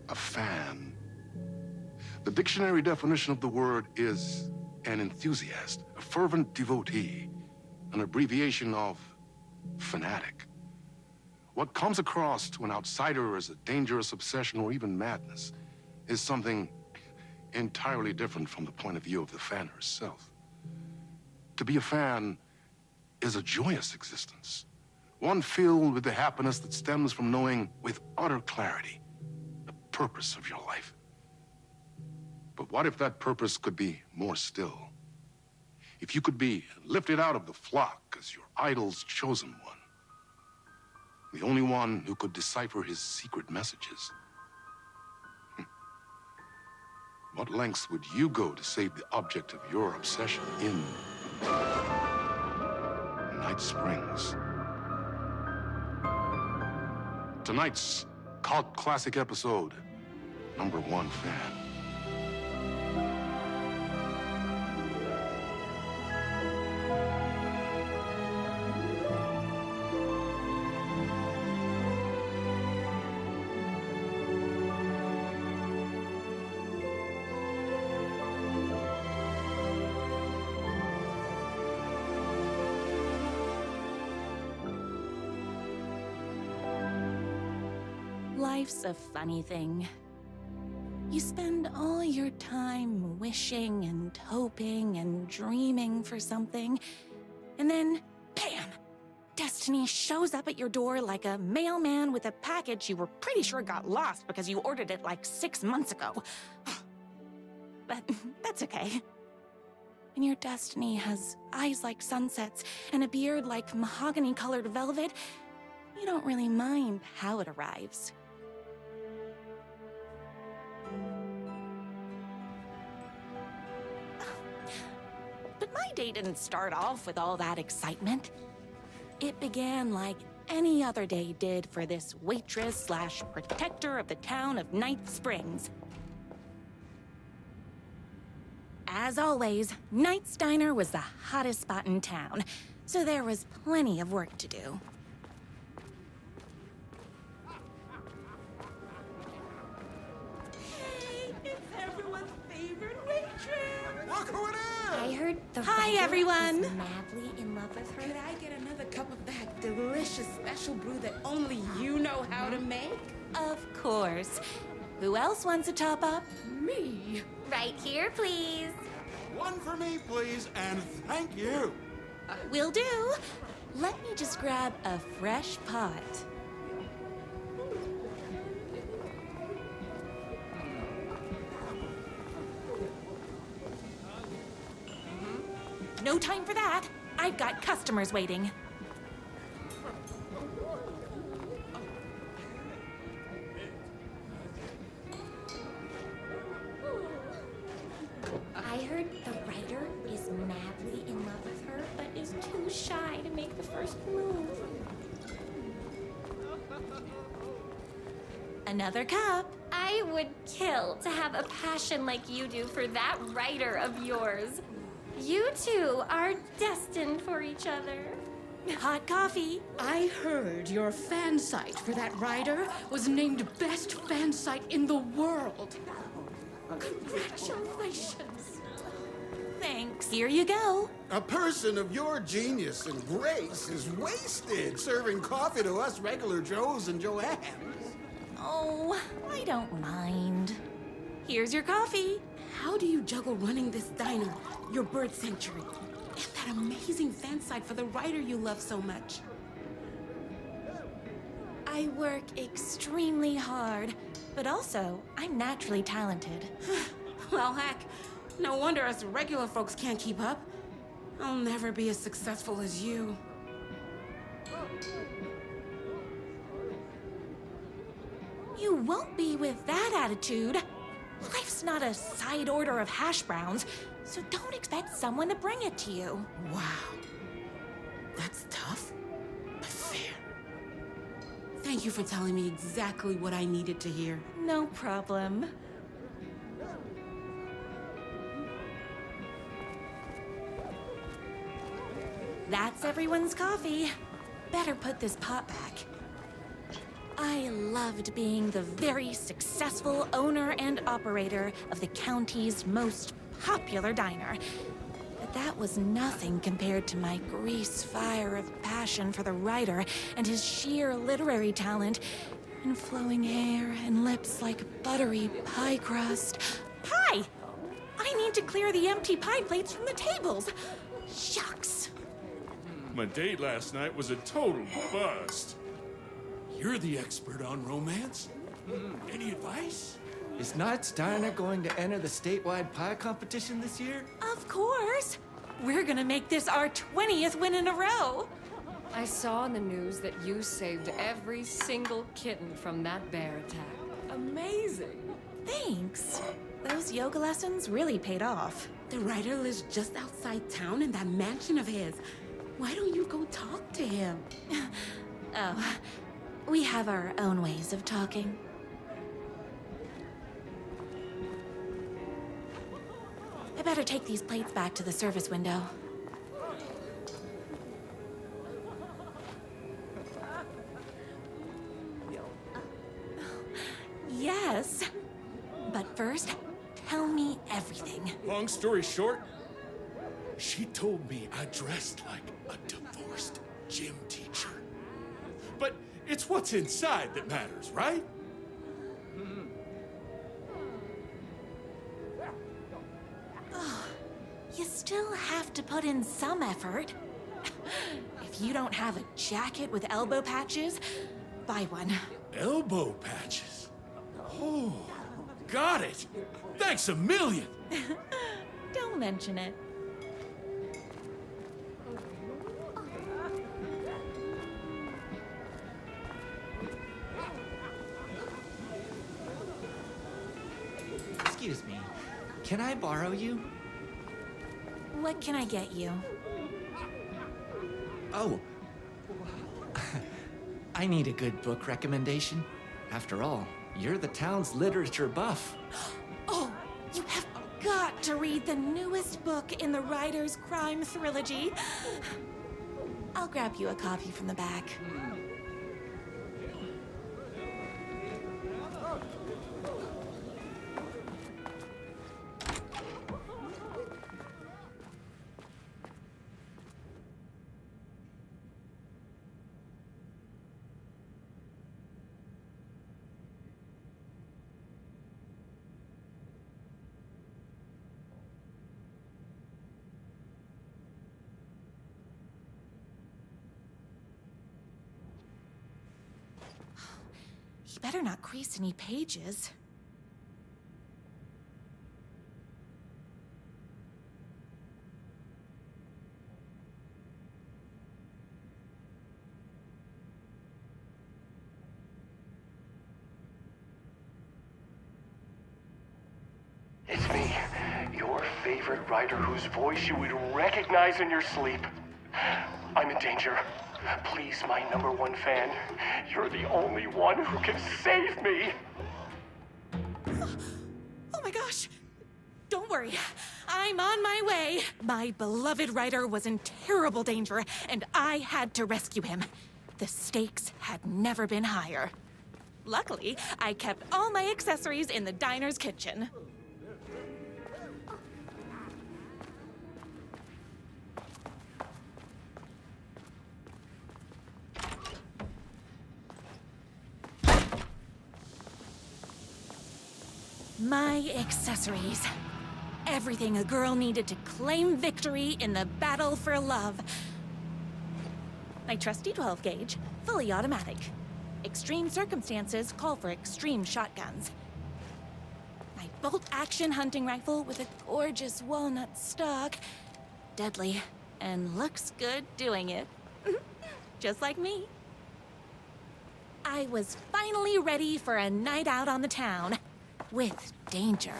a fan. The dictionary definition of the word is an enthusiast, a fervent devotee, an abbreviation of fanatic. What comes across to an outsider as a dangerous obsession or even madness is something entirely different from the point of view of the fan herself. To be a fan is a joyous existence, one filled with the happiness that stems from knowing with utter clarity the purpose of your life. But what if that purpose could be more still? If you could be lifted out of the flock as your idol's chosen one, the only one who could decipher his secret messages. What lengths would you go to save the object of your obsession in Night Springs? Tonight's cult classic episode, number 1 fan. Life's a funny thing. You spend all your time wishing and hoping and dreaming for something, and then, bam! Destiny shows up at your door like a mailman with a package you were pretty sure got lost because you ordered it like 6 months ago. But that's okay. And your destiny has eyes like sunsets and a beard like mahogany-colored velvet. You don't really mind how it arrives. But my day didn't start off with all that excitement. It began like any other day did for this waitress/protector of the town of Night Springs. As always, Knight's Diner was the hottest spot in town, so there was plenty of work to do. Hi, everyone! Madly in love with her. Could I get another cup of that delicious special brew that only you know how to make? Of course. Who else wants a top-up? Me? Right here, please. One for me, please, and thank you. Will do. Let me just grab a fresh pot. No time for that. I've got customers waiting. I heard the writer is madly in love with her, but is too shy to make the first move. Another cup. I would kill to have a passion like you do for that writer of yours. You two are destined for each other. Hot coffee. I heard your fan site for that writer was named best fan site in the world. Congratulations. Thanks. Here you go. A person of your genius and grace is wasted serving coffee to us regular Joes and Joannes. Oh, I don't mind. Here's your coffee. How do you juggle running this diner, your bird sanctuary, and that amazing fan site for the writer you love so much? I work extremely hard, but also I'm naturally talented. Well, heck, no wonder us regular folks can't keep up. I'll never be as successful as you. You won't be with that attitude. Life's not a side order of hash browns, so don't expect someone to bring it to you. Wow. That's tough, but fair. Thank you for telling me exactly what I needed to hear. No problem. That's everyone's coffee. Better put this pot back. I love loved being the very successful owner and operator of the county's most popular diner. But that was nothing compared to my grease fire of passion for the writer and his sheer literary talent, and flowing hair and lips like buttery pie crust. Pie! I need to clear the empty pie plates from the tables. Shucks. My date last night was a total bust. You're the expert on romance. Any advice? Is Knight's Diner going to enter the statewide pie competition this year? Of course. We're gonna make this our 20th win in a row. I saw in the news that you saved every single kitten from that bear attack. Amazing. Thanks. Those yoga lessons really paid off. The writer lives just outside town in that mansion of his. Why don't you go talk to him? Oh, we have our own ways of talking. I better take these plates back to the service window. Yes. But first, tell me everything. Long story short, she told me I dressed like a divorced gym teacher. But it's what's inside that matters, right? You still have to put in some effort. If you don't have a jacket with elbow patches, buy one. Elbow patches. Oh, got it. Thanks a million. Don't mention it. Excuse me, can I borrow you? What can I get you? Oh. I need a good book recommendation. After all, you're the town's literature buff. Oh, you have got to read the newest book in the writer's crime trilogy. I'll grab you a copy from the back. You better not crease any pages. It's me, your favorite writer whose voice you would recognize in your sleep. I'm in danger. Please, my #1 fan, you're the only one who can save me. Oh my gosh! Don't worry, I'm on my way. My beloved writer was in terrible danger, and I had to rescue him. The stakes had never been higher. Luckily, I kept all my accessories in the diner's kitchen. My accessories. Everything a girl needed to claim victory in the battle for love. My trusty 12 gauge, fully automatic. Extreme circumstances call for extreme shotguns. My bolt-action hunting rifle with a gorgeous walnut stock. Deadly, and looks good doing it. Just like me. I was finally ready for a night out on the town. With danger.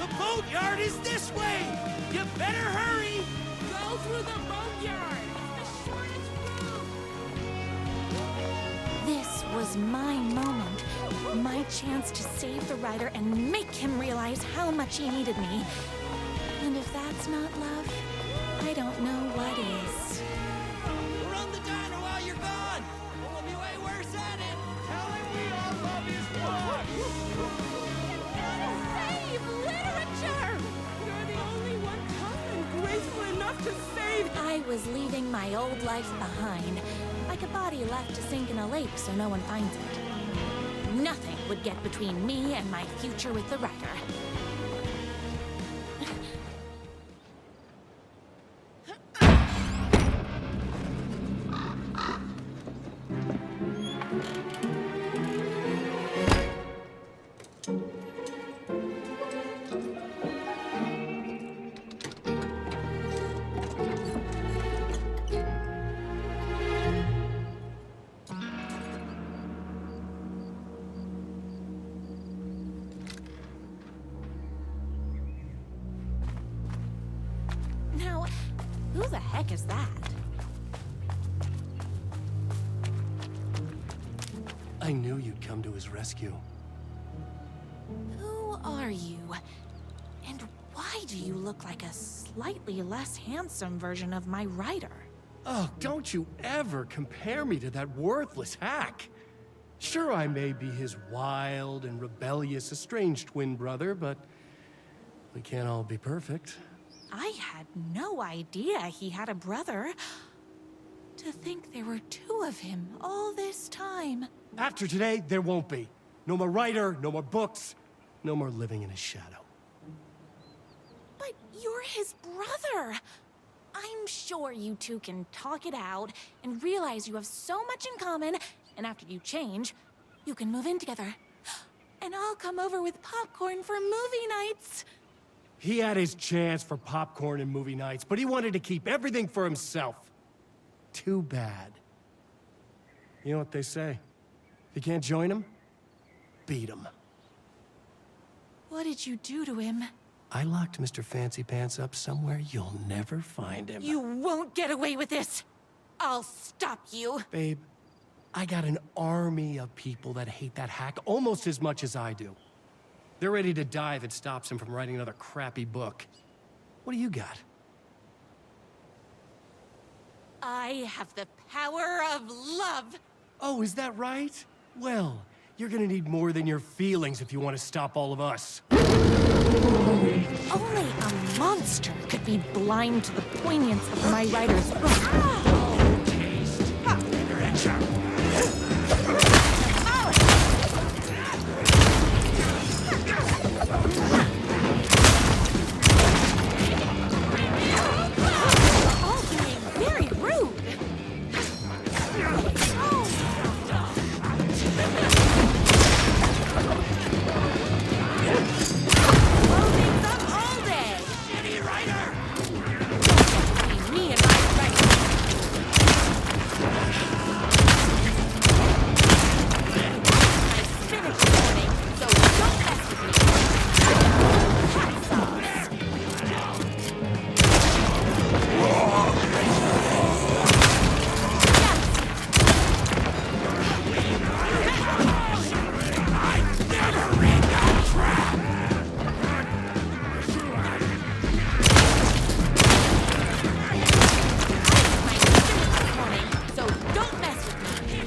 The boatyard is this way! You better hurry! Go through the boatyard. It's the shortest route. This was my moment. My chance to save the writer and make him realize how much he needed me. And if that's not love, I don't know what is. Run the diner while you're gone! We'll be way worse at it! Tell him we all love his work! Save literature! You're the only one calm and graceful enough to save. I was leaving my old life behind, like a body left to sink in a lake so no one finds it. Nothing would get between me and my future with the writer. Now, who the heck is that? I knew you'd come to his rescue. Who are you? And why do you look like a slightly less handsome version of my writer? Oh, don't you ever compare me to that worthless hack. Sure, I may be his wild and rebellious estranged twin brother, but we can't all be perfect. I had no idea he had a brother. To think there were two of him all this time. After today, there won't be. No more writer, no more books, no more living in his shadow. But you're his brother. I'm sure you two can talk it out and realize you have so much in common, and after you change, you can move in together. And I'll come over with popcorn for movie nights. He had his chance for popcorn and movie nights, but he wanted to keep everything for himself. Too bad. You know what they say? If you can't join him, beat him. What did you do to him? I locked Mr. Fancy Pants up somewhere you'll never find him. You won't get away with this. I'll stop you. Babe, I got an army of people that hate that hack almost as much as I do. They're ready to die if it stops him from writing another crappy book. What do you got? I have the power of love. Oh, is that right? Well, you're gonna need more than your feelings if you want to stop all of us. Only a monster could be blind to the poignance of my writer's book. All being very rude. Loading them all day. Shitty writer! Me and my writer. I finished the morning, so don't mess with me. Hot sauce. So don't mess with me.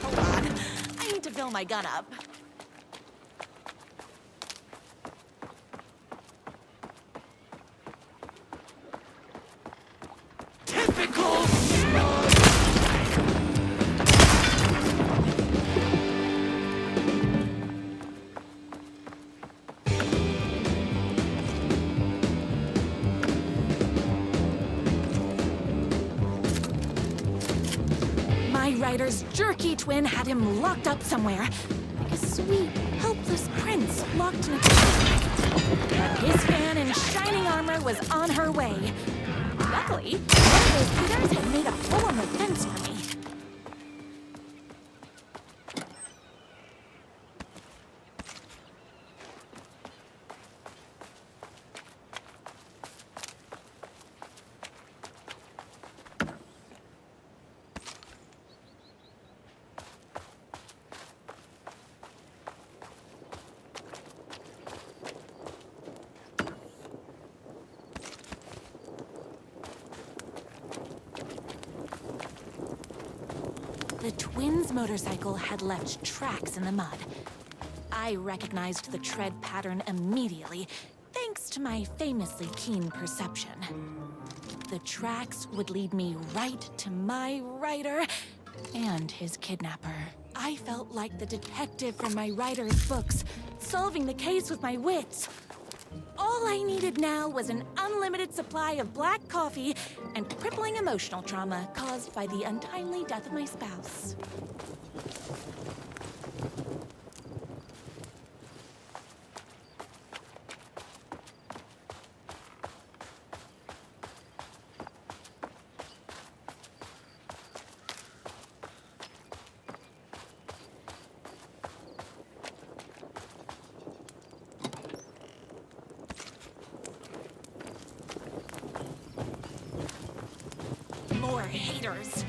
Hold on. I need to fill my gun up. Typical! My writer's jerky twin had him locked up somewhere, like a sweet, helpless prince locked in a cage. But his fan in shining armor was on her way. Luckily, one of those beaters had made a hole in the fence for me. Wynn's motorcycle had left tracks in the mud. I recognized the tread pattern immediately, thanks to my famously keen perception. The tracks would lead me right to my rider and his kidnapper. I felt like the detective from my writer's books, solving the case with my wits. All I needed now was an unlimited supply of black coffee and crippling emotional trauma caused by the untimely death of my spouse. More haters.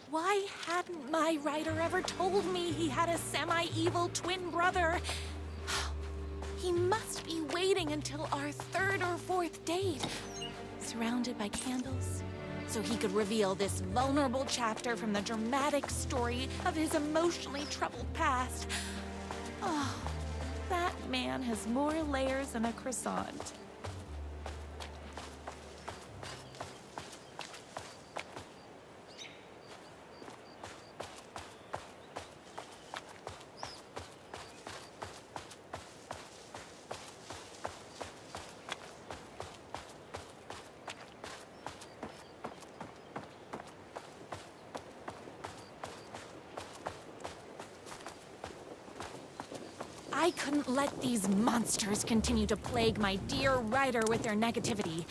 Why hadn't my writer ever told me he had a semi-evil twin brother? He must be waiting until our third or fourth date, surrounded by candles, so he could reveal this vulnerable chapter from the dramatic story of his emotionally troubled past. Oh, that man has more layers than a croissant. I couldn't let these monsters continue to plague my dear writer with their negativity.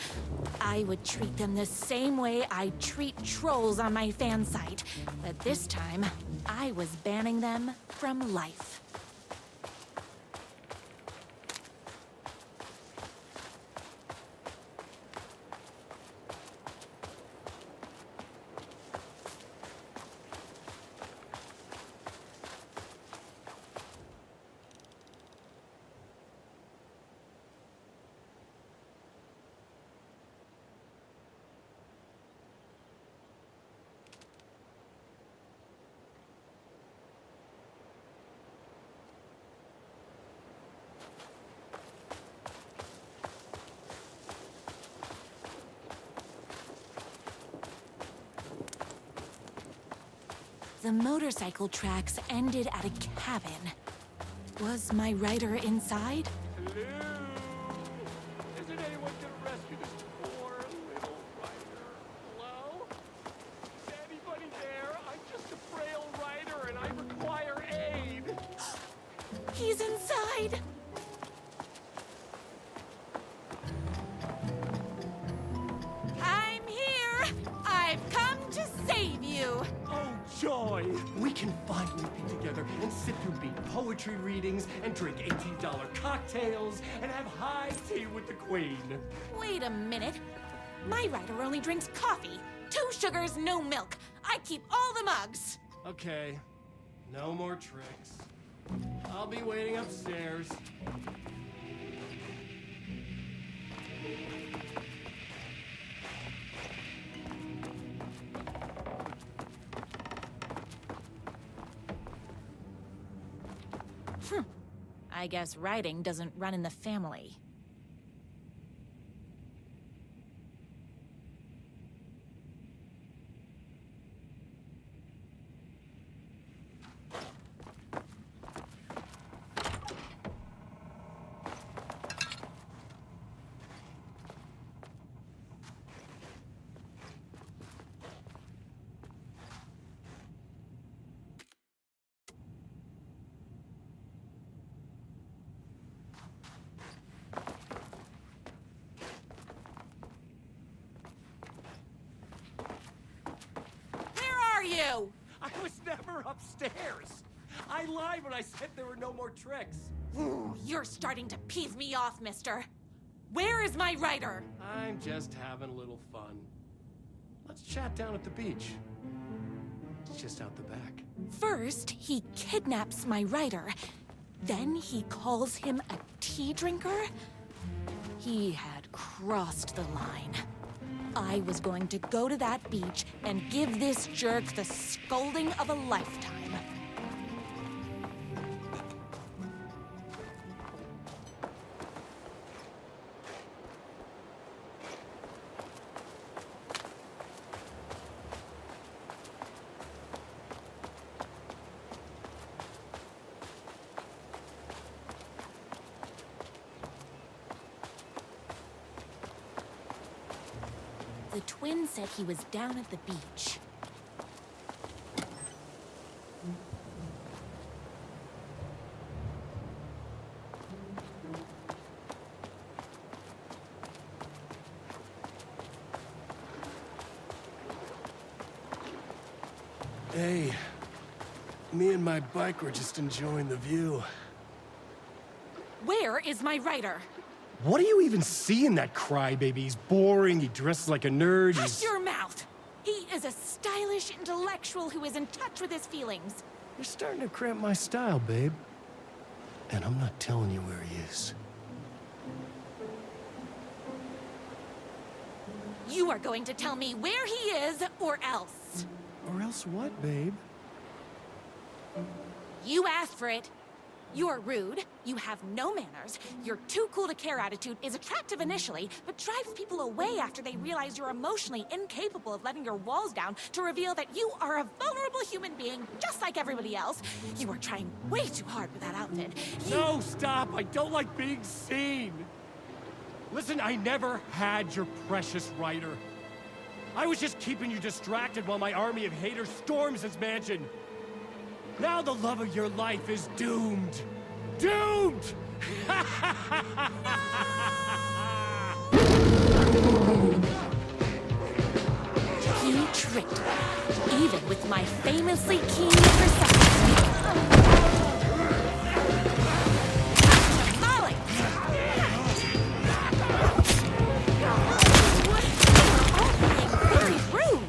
I would treat them the same way I treat trolls on my fan site, but this time, I was banning them from life. The motorcycle tracks ended at a cabin. Was my writer inside? Hello? Isn't anyone gonna rescue this poor little rider? Hello? Is anybody there? I'm just a frail rider and I require aid. He's inside! I'm here! I've come to save you! Oh, joy! We can finally be together and sit through beat poetry readings and drink $18 cocktails and have high tea with the Queen. Wait a minute. My writer only drinks coffee. 2 sugars, no milk. I keep all the mugs. Okay, no more tricks. I'll be waiting upstairs. I guess writing doesn't run in the family. You? I was never upstairs. I lied when I said there were no more tricks. Ooh, you're starting to piss me off, mister. Where is my writer? I'm just having a little fun. Let's chat down at the beach. It's just out the back. First, he kidnaps my writer. Then he calls him a tea drinker. He had crossed the line. I was going to go to that beach and give this jerk the scolding of a lifetime. The twin said he was down at the beach. Hey, me and my bike were just enjoying the view. Where is my writer? What do you even see in that crybaby? He's boring, he dresses like a nerd, Hush your mouth! He is a stylish intellectual who is in touch with his feelings. You're starting to cramp my style, babe. And I'm not telling you where he is. You are going to tell me where he is, or else. Or else what, babe? You asked for it. You're rude, you have no manners, your too cool to care attitude is attractive initially, but drives people away after they realize you're emotionally incapable of letting your walls down to reveal that you are a vulnerable human being just like everybody else. You are trying way too hard with that outfit. No, stop! I don't like being seen! Listen, I never had your precious writer. I was just keeping you distracted while my army of haters storms this mansion. Now the love of your life is doomed. Doomed! He tricked me, even with my famously keen perception. Molly! You're all being very rude.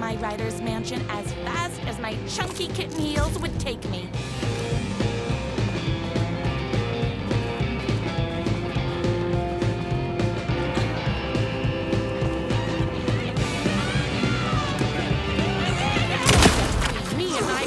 My writer's mansion as fast as my chunky kitten heels would take me. Me and my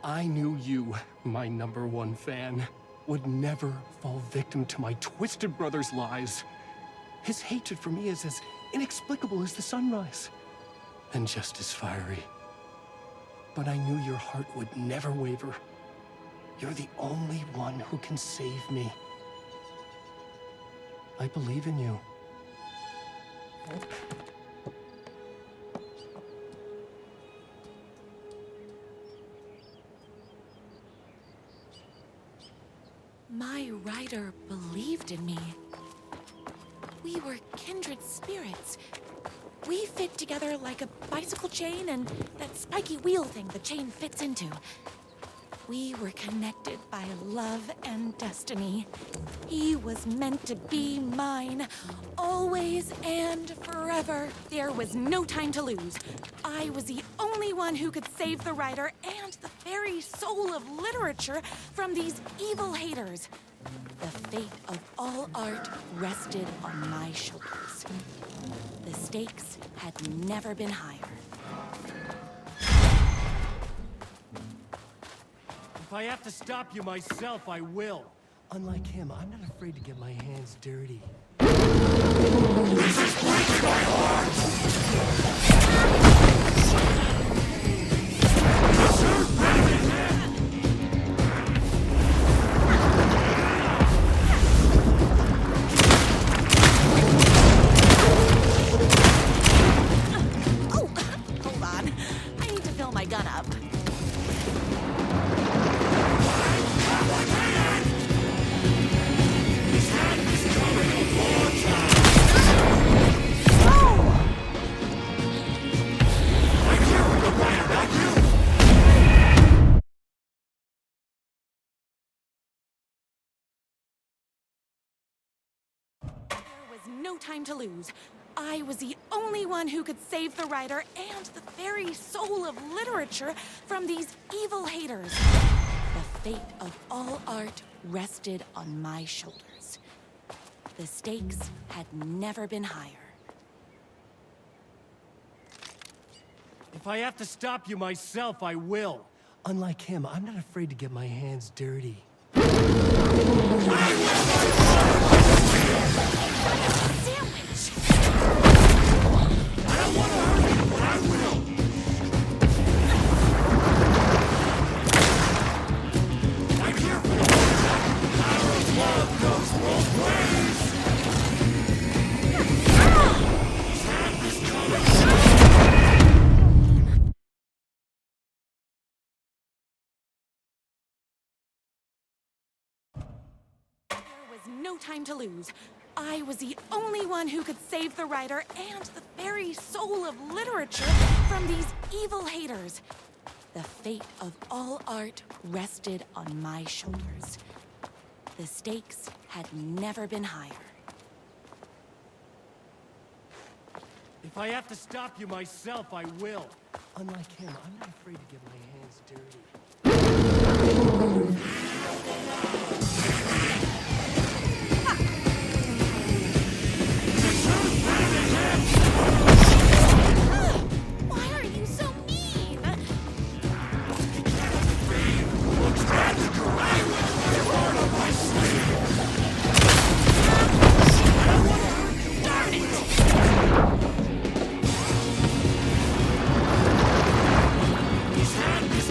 I knew you, my #1 fan, would never fall victim to my twisted brother's lies. His hatred for me is as inexplicable as the sunrise, and just as fiery. But I knew your heart would never waver. You're the only one who can save me. I believe in you. My rider believed in me. We were kindred spirits. We fit together like a bicycle chain and that spiky wheel thing the chain fits into. We were connected by love and destiny. He was meant to be mine, always and forever. There was no time to lose. I was the only one who could save the writer and the very soul of literature from these evil haters. The fate of all art rested on my shoulders. The stakes had never been higher. If I have to stop you myself, I will. Unlike him, I'm not afraid to get my hands dirty. This is breaking my heart! Oh, hold on. I need to fill my gun up. No time to lose. I was the only one who could save the writer and the very soul of literature from these evil haters. The fate of all art rested on my shoulders. The stakes had never been higher. If I have to stop you myself, I will. Unlike him, I'm not afraid to get my hands dirty. No time to lose. I was the only one who could save the writer and the very soul of literature from these evil haters. The fate of all art rested on my shoulders. The stakes had never been higher. If I have to stop you myself, I will. Unlike him, I'm not afraid to get my hands dirty. Why are you so mean? Darn it! He's had this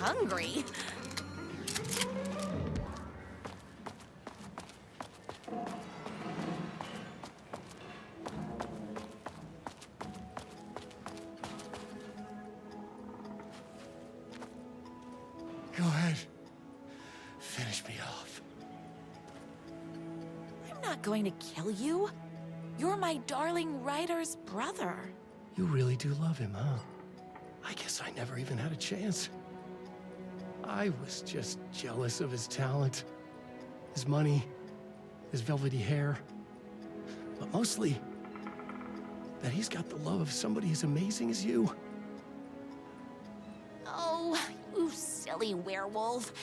hungry. Go ahead. Finish me off. I'm not going to kill you. You're my darling writer's brother. You really do love him, huh? I guess I never even had a chance. I was just jealous of his talent, his money, his velvety hair. But mostly, that he's got the love of somebody as amazing as you. Oh, you silly werewolf.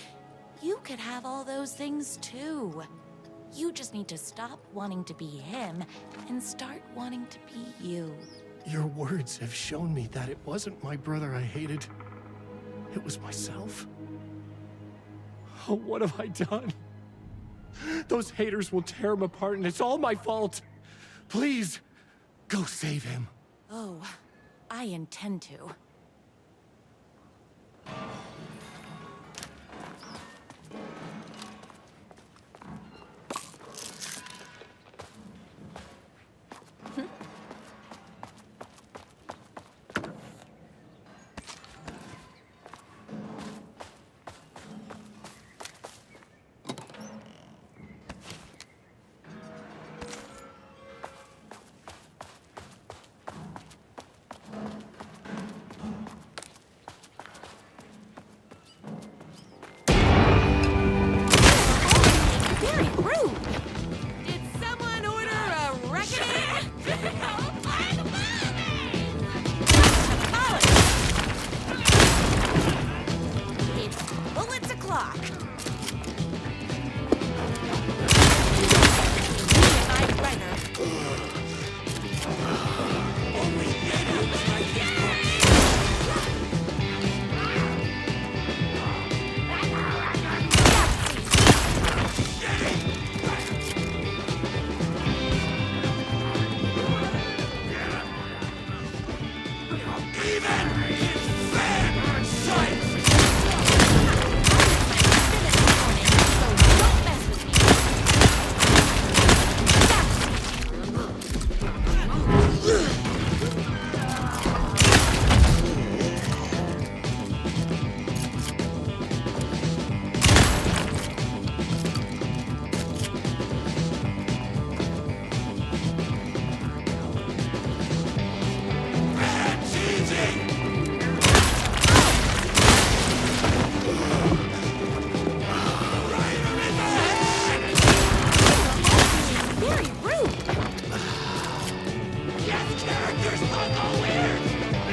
You could have all those things too. You just need to stop wanting to be him and start wanting to be you. Your words have shown me that it wasn't my brother I hated. It was myself. Oh, what have I done? Those haters will tear him apart, and it's all my fault. Please, go save him. Oh, I intend to. Very rude. Did someone order a reckoning? It's bullets o'clock. Midnight Rider. Very rude. Me and my Rider.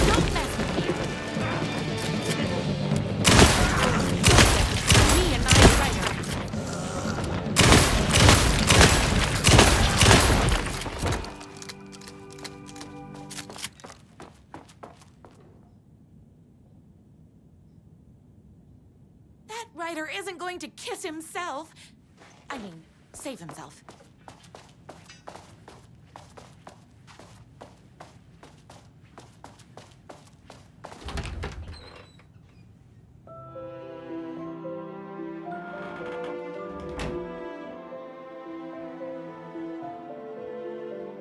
Don't mess with me. Me and my Rider. That Rider isn't going to kiss himself. I mean, save himself.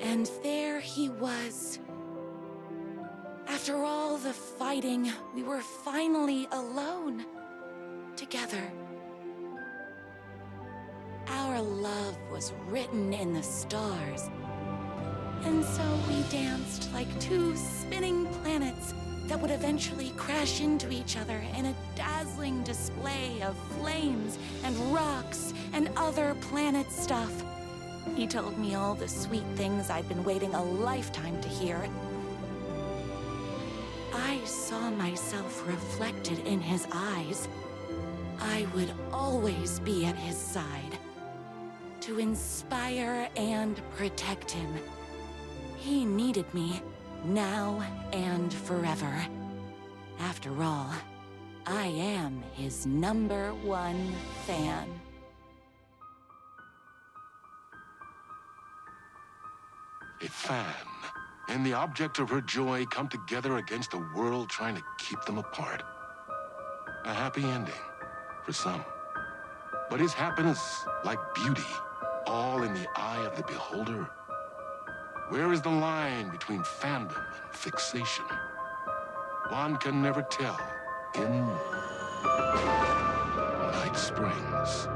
And there he was. After all the fighting, we were finally alone. Together. Our love was written in the stars. And so we danced like two spinning planets that would eventually crash into each other in a dazzling display of flames and rocks and other planet stuff. He told me all the sweet things I'd been waiting a lifetime to hear. I saw myself reflected in his eyes. I would always be at his side, to inspire and protect him. He needed me, now and forever. After all, I am his #1 fan. A fan and the object of her joy come together against a world trying to keep them apart. A happy ending for some. But is happiness, like beauty, all in the eye of the beholder? Where is the line between fandom and fixation? One can never tell in Night Springs.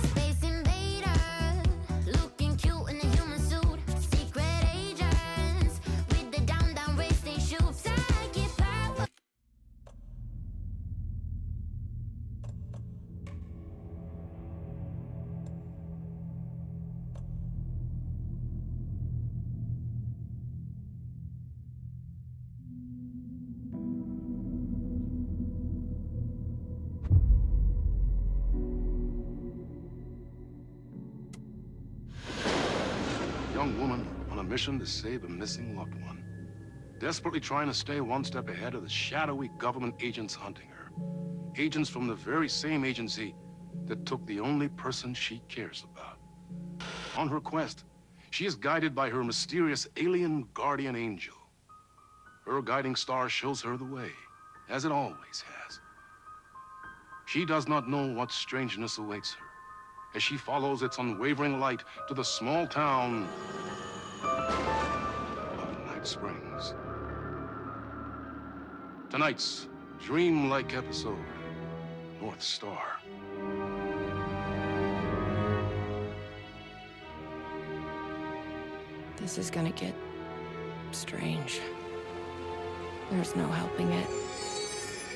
Space invader, looking cute in a human suit. Secret agents with the down race they shoot. Psychic power. Young woman on a mission to save a missing loved one. Desperately trying to stay one step ahead of the shadowy government agents hunting her. Agents from the very same agency that took the only person she cares about. On her quest, she is guided by her mysterious alien guardian angel. Her guiding star shows her the way, as it always has. She does not know what strangeness awaits her as she follows its unwavering light to the small town of Night Springs. Tonight's dreamlike episode, North Star. This is gonna get strange. There's no helping it.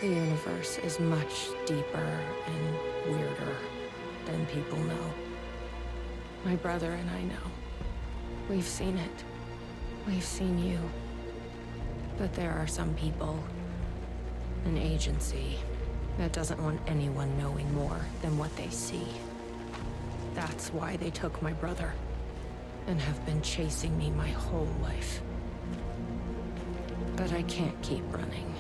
The universe is much deeper and weirder than people know. My brother and I know. We've seen it. We've seen you. But there are some people, an agency, that doesn't want anyone knowing more than what they see. That's why they took my brother and have been chasing me my whole life. But I can't keep running.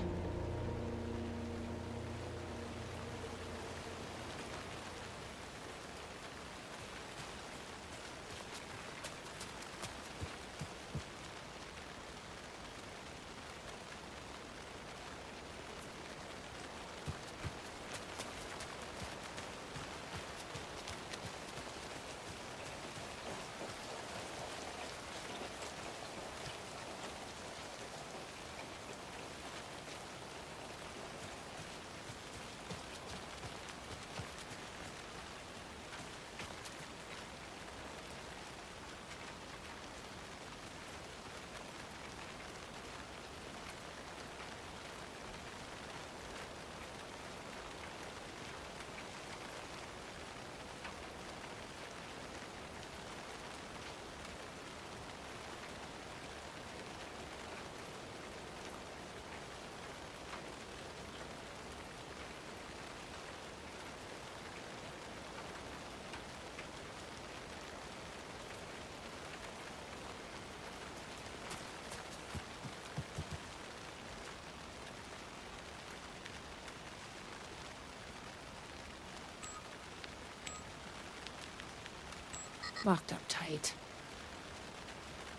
Locked up tight.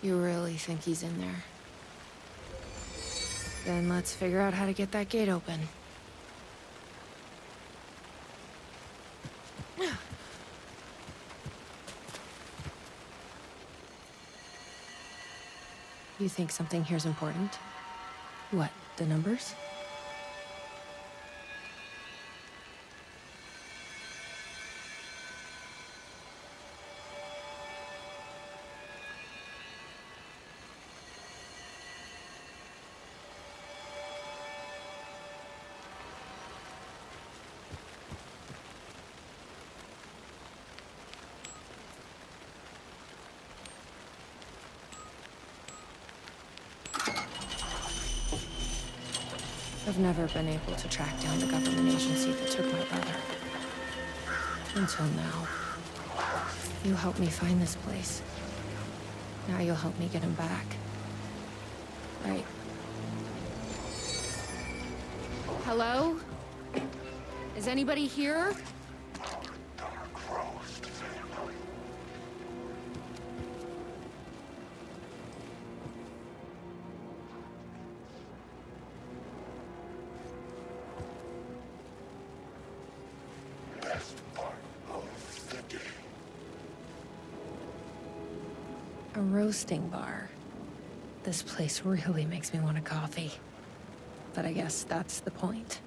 You really think he's in there? Then let's figure out how to get that gate open. You think something here's important? What, the numbers? I've never been able to track down the government agency that took my brother. Until now. You helped me find this place. Now you'll help me get him back. Right. Hello? Is anybody here? A roasting bar. This place really makes me want a coffee. But I guess that's the point.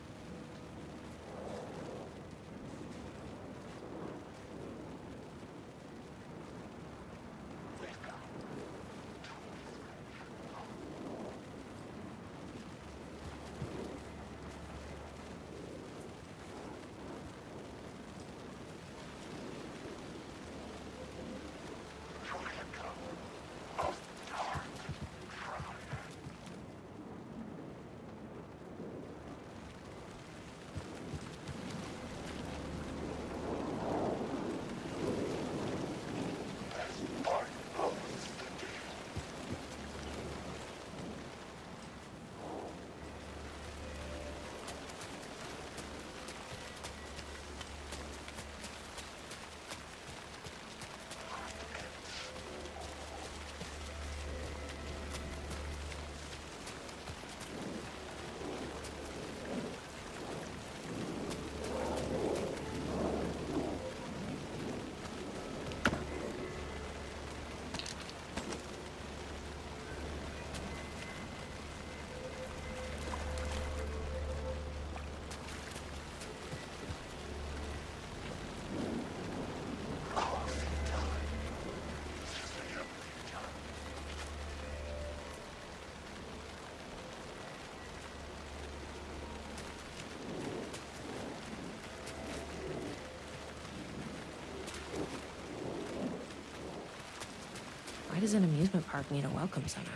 Why does an amusement park need a welcome center?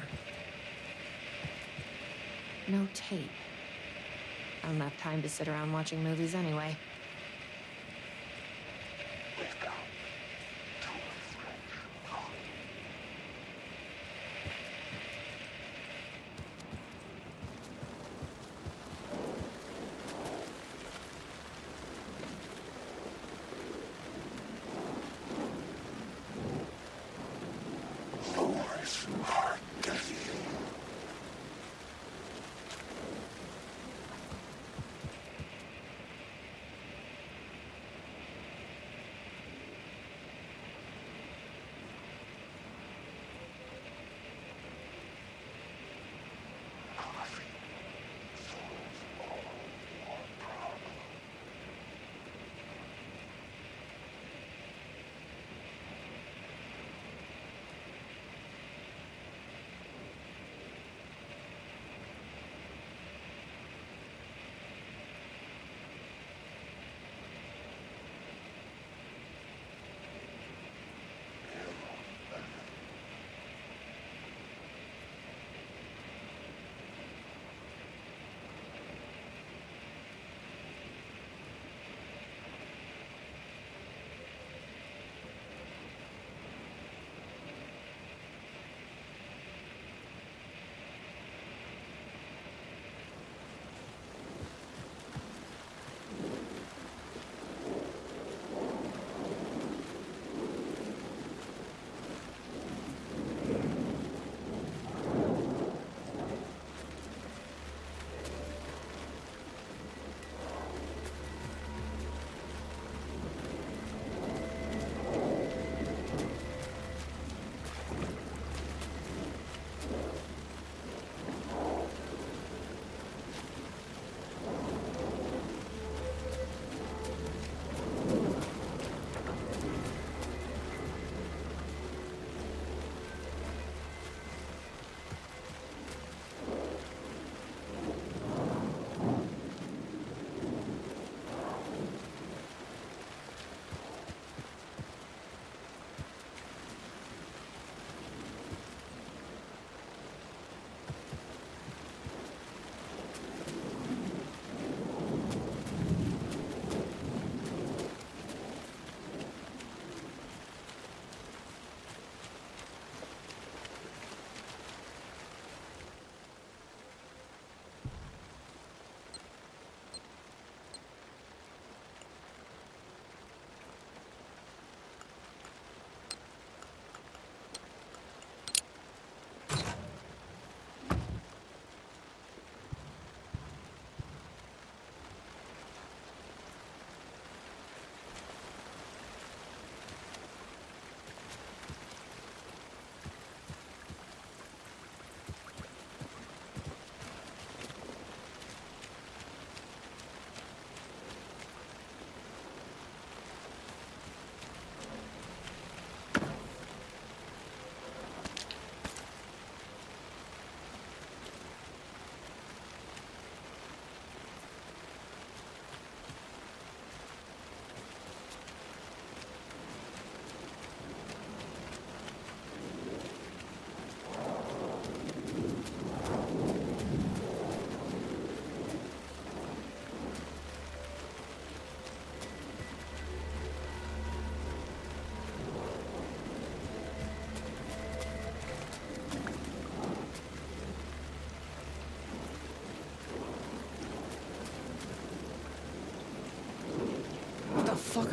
No tape. I don't have time to sit around watching movies anyway.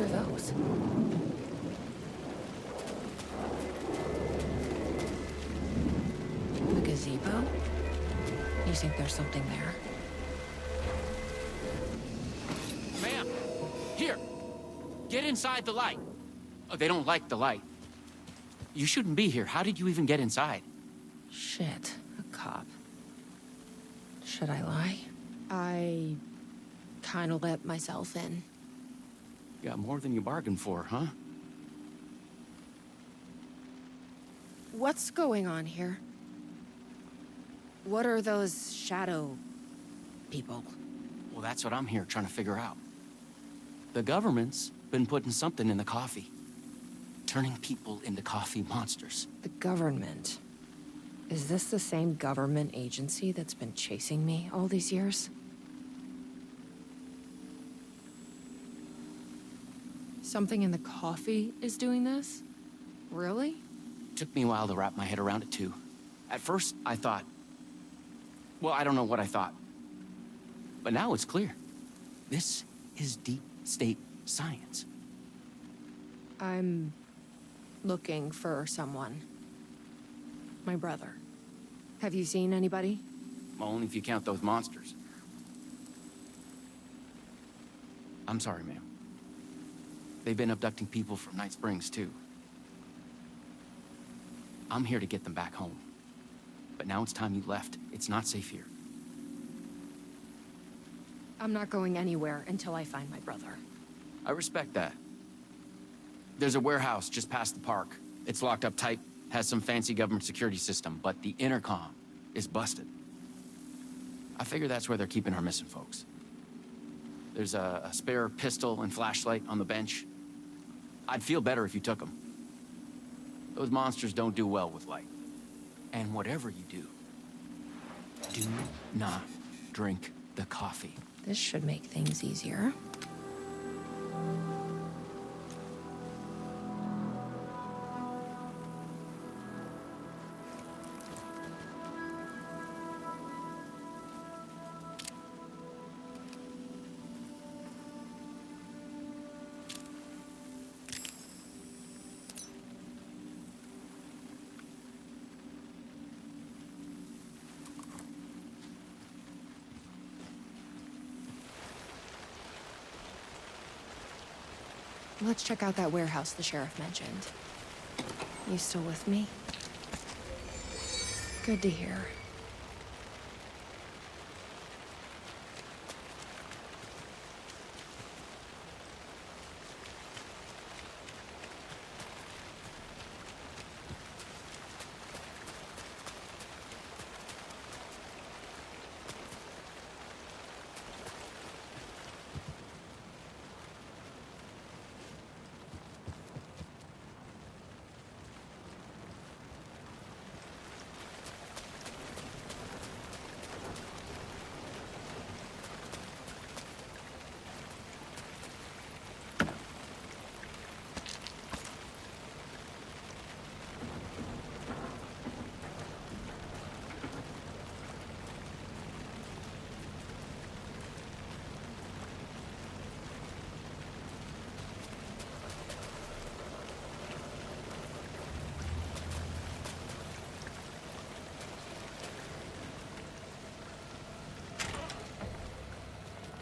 are those? The gazebo? You think there's something there? Ma'am, here. Get inside the light. Oh, they don't like the light. You shouldn't be here. How did you even get inside? Shit, a cop. Should I lie? I kinda let myself in. Got more than you bargained for, huh? What's going on here? What are those shadow people? Well, that's what I'm here trying to figure out. The government's been putting something in the coffee. Turning people into coffee monsters. The government. Is this the same government agency that's been chasing me all these years? Something in the coffee is doing this? Really? Took me a while to wrap my head around it, too. At first, I thought... Well, I don't know what I thought. But now it's clear. This is deep state science. I'm looking for someone. My brother. Have you seen anybody? Well, only if you count those monsters. I'm sorry, ma'am. They've been abducting people from Night Springs, too. I'm here to get them back home. But now it's time you left. It's not safe here. I'm not going anywhere until I find my brother. I respect that. There's a warehouse just past the park. It's locked up tight, has some fancy government security system, but the intercom is busted. I figure that's where they're keeping our missing folks. There's a spare pistol and flashlight on the bench. I'd feel better if you took them. Those monsters don't do well with light. And whatever you do not drink the coffee. This should make things easier. Let's check out that warehouse the sheriff mentioned. You still with me? Good to hear.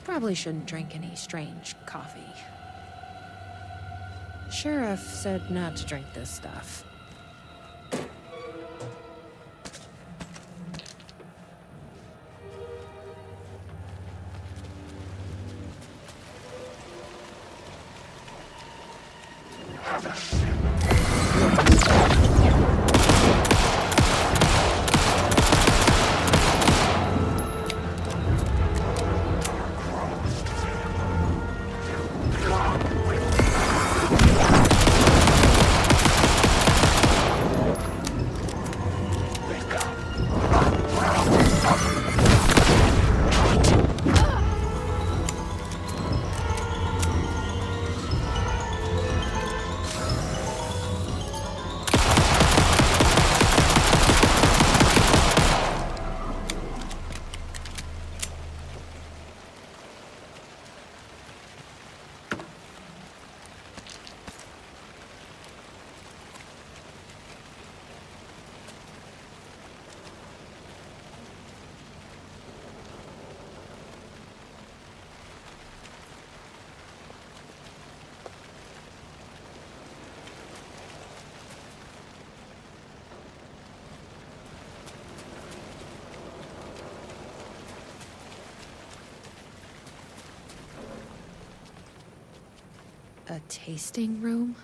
Probably shouldn't drink any strange coffee. Sheriff said not to drink this stuff. A tasting room?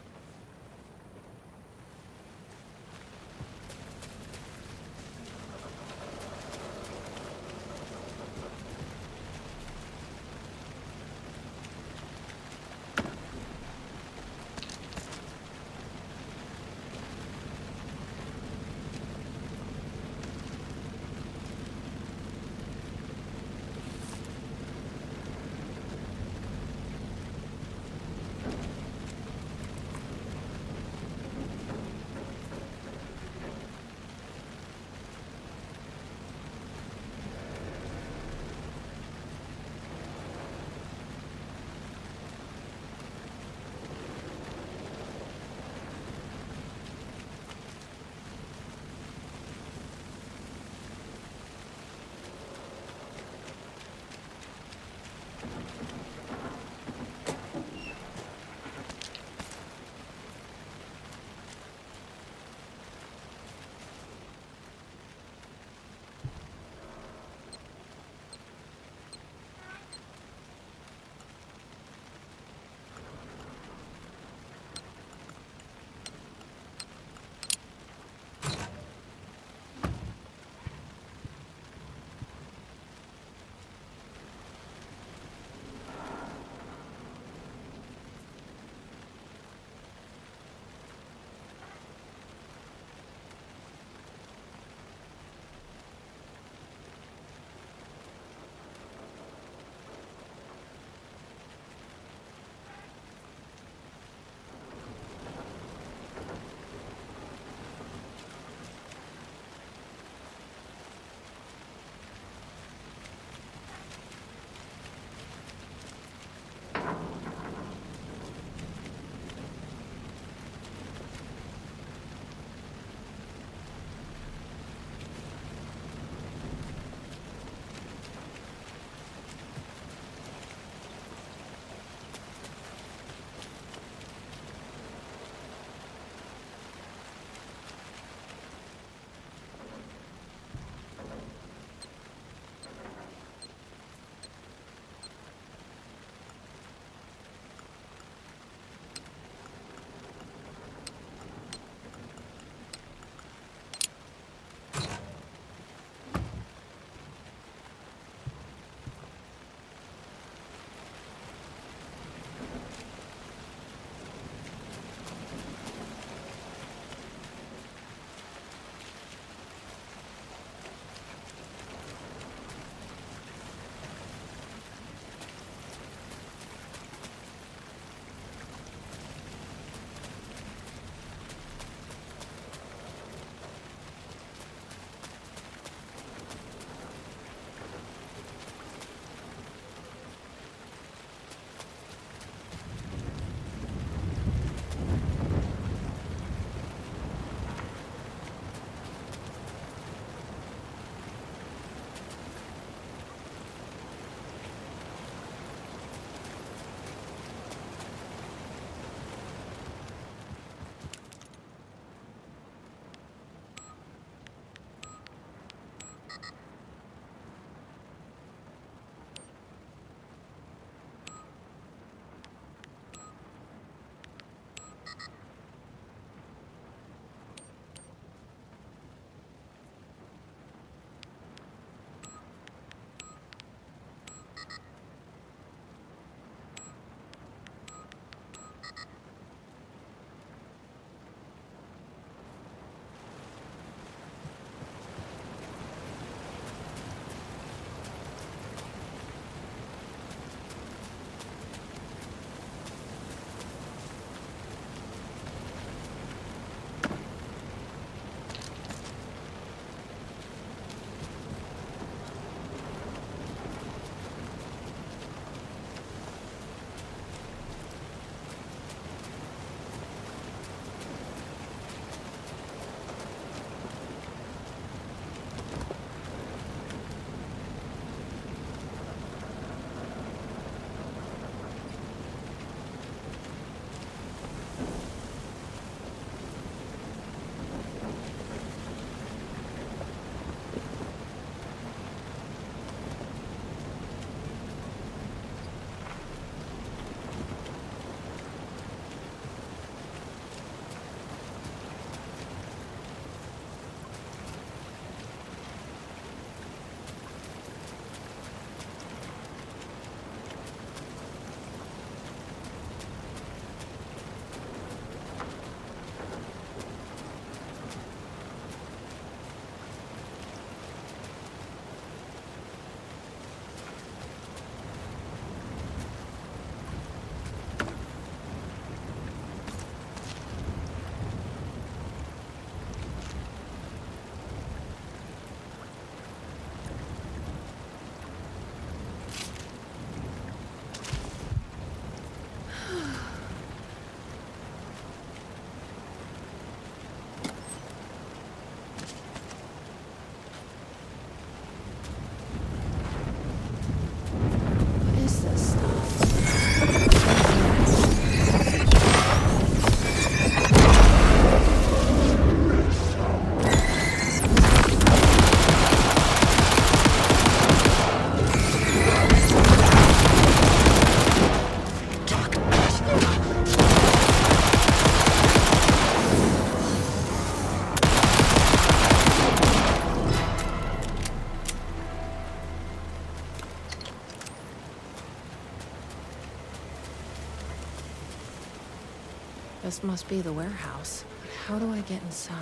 This must be the warehouse. But how do I get inside?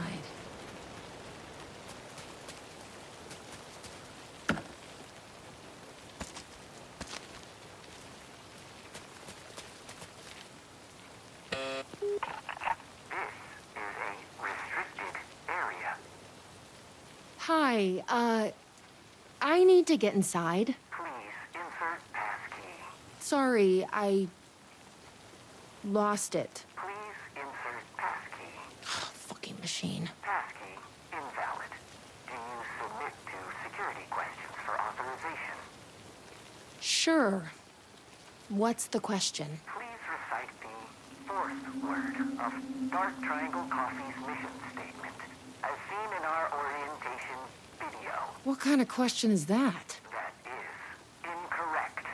Hi, I need to get inside. Please insert passkey. Sorry, I lost it. Please insert passkey. Fucking machine. Passkey invalid. Do you submit to security questions for authorization? Sure. What's the question? Please recite the fourth word of Dark Triangle Coffee's mission statement, as seen in our orientation video. What kind of question is that? That is incorrect.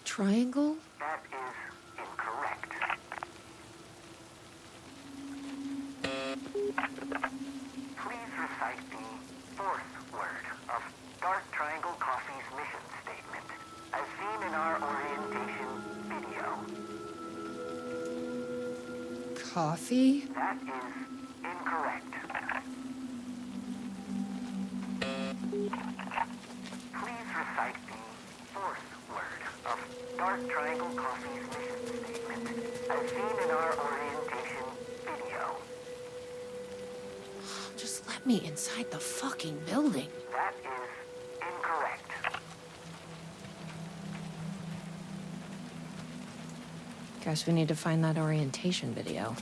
Triangle? That is incorrect. Please recite the fourth word of Dark Triangle Coffee's mission statement, as seen in our orientation video. Coffee? That is incorrect. Please recite the fourth word of Dark Triangle Coffee's mission statement, as seen in our orientation video. Just let me inside the fucking building. That is incorrect. Guess we need to find that orientation video.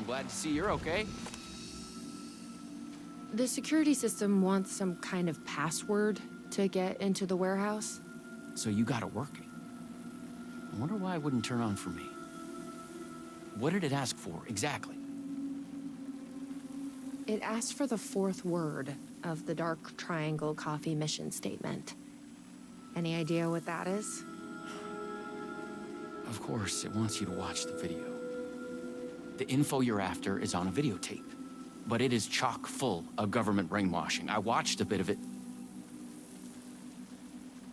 I'm glad to see you're okay. The security system wants some kind of password to get into the warehouse. So you got it working. I wonder why it wouldn't turn on for me. What did it ask for, exactly? It asked for the fourth word of the Dark Triangle Coffee mission statement. Any idea what that is? Of course, it wants you to watch the video. The info you're after is on a videotape, but it is chock full of government brainwashing. I watched a bit of it.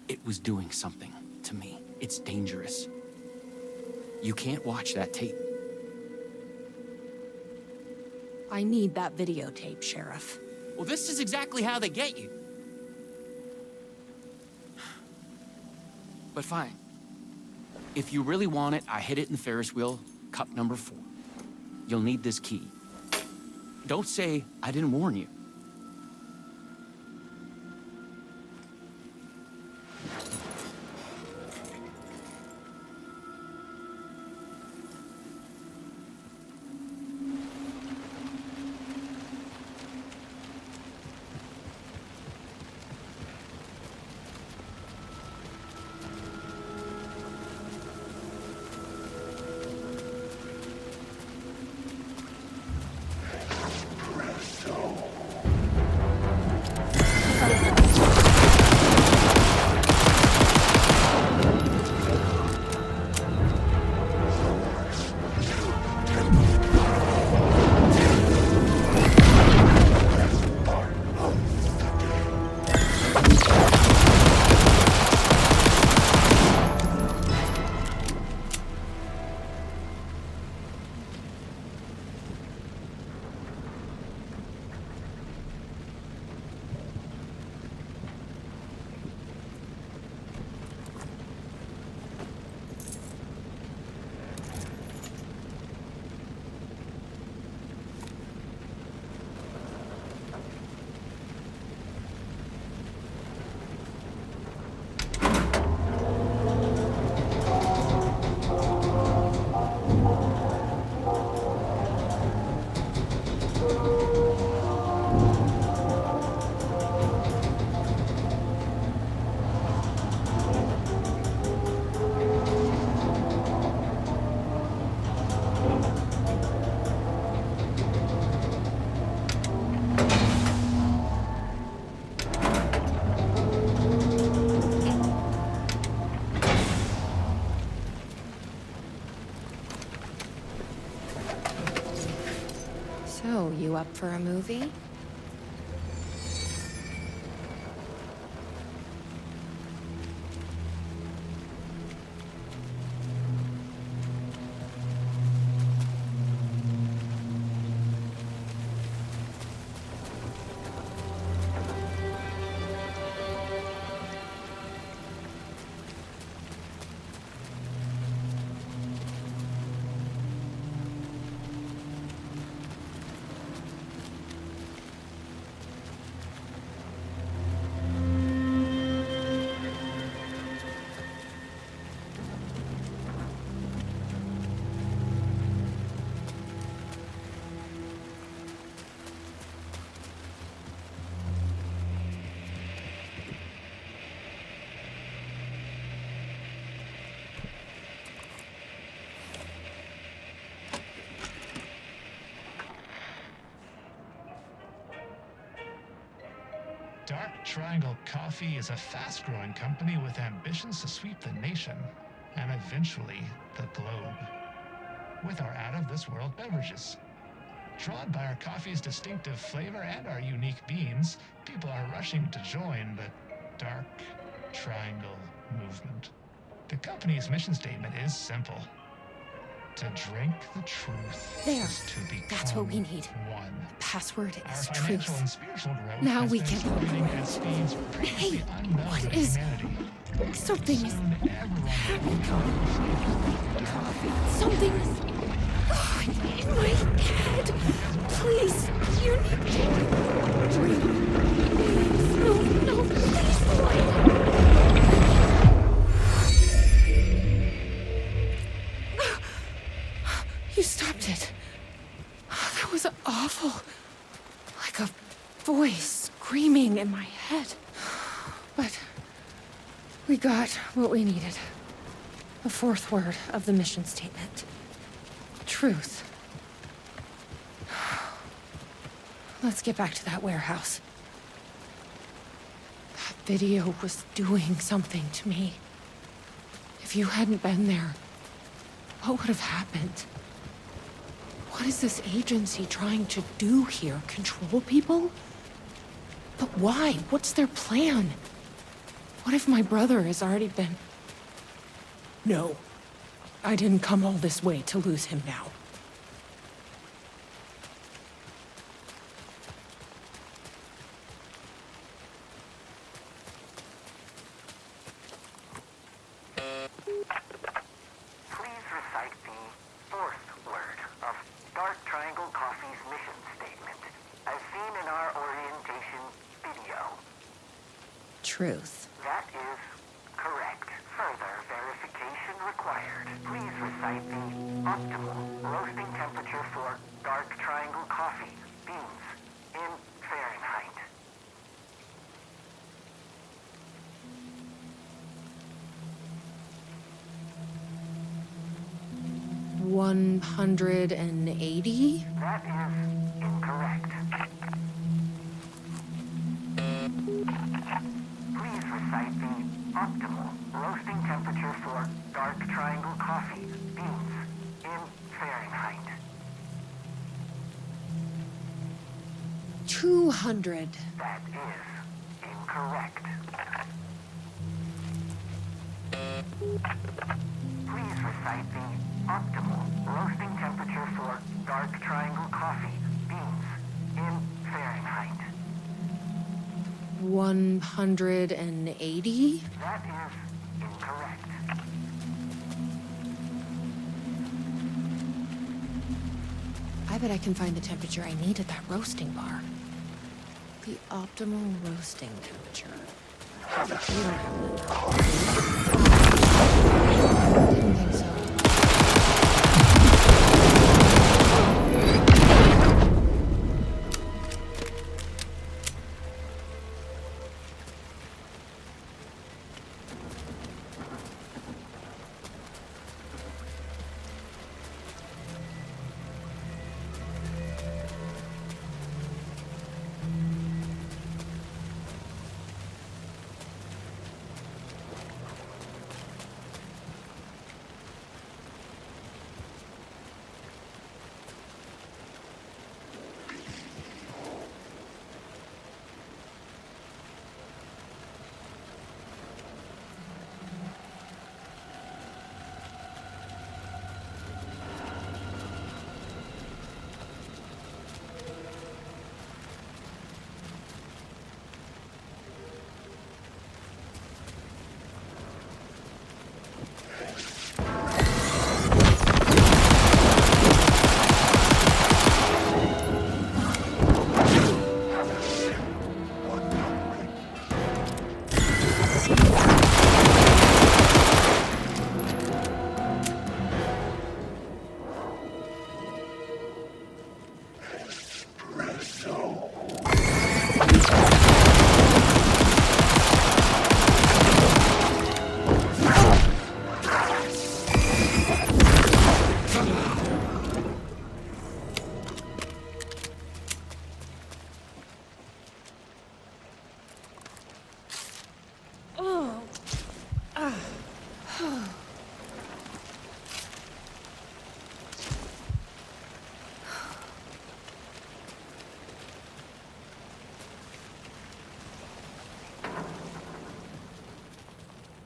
It was doing something to me. It's dangerous. You can't watch that tape. I need that videotape, Sheriff. Well, this is exactly how they get you. But fine. If you really want it, I hid it in the Ferris wheel, cup number 4. You'll need this key. Don't say I didn't warn you. So, you up for a movie? Dark Triangle Coffee is a fast-growing company with ambitions to sweep the nation and eventually the globe with our out-of-this-world beverages. Drawn by our coffee's distinctive flavor and our unique beans, people are rushing to join the Dark Triangle movement. The company's mission statement is simple. To drink the truth There. is to become That's what we need. one. Password Our is financial truth. and spiritual growth Now has we been can. accelerating at speeds previously unknown what to is- humanity. Something is. Soon everyone Something is. In my head. Please, you need to. Drink. No, no, please. You stopped it. That was awful. Like a voice screaming in my head. But we got what we needed. The fourth word of the mission statement. Truth. Let's get back to that warehouse. That video was doing something to me. If you hadn't been there, what would have happened? What is this agency trying to do here? Control people? But why? What's their plan? What if my brother has already been... No. I didn't come all this way to lose him now. Please recite the fourth word of Dark Triangle Coffee's mission statement, as seen in our orientation video. Truth. That is correct. Further verification required. Please recite the optimal roasting temperature for Dark Triangle Coffee beans in Fahrenheit. $180? That is incorrect. Please recite the optimal roasting temperature for Dark Triangle Coffee beans in Fahrenheit. 200. That is incorrect. Please recite the optimal roasting temperature for Dark Triangle Coffee beans in Fahrenheit. 180? That is incorrect. I bet I can find the temperature I need at that roasting bar. The optimal roasting temperature. We don't have it. Didn't think so.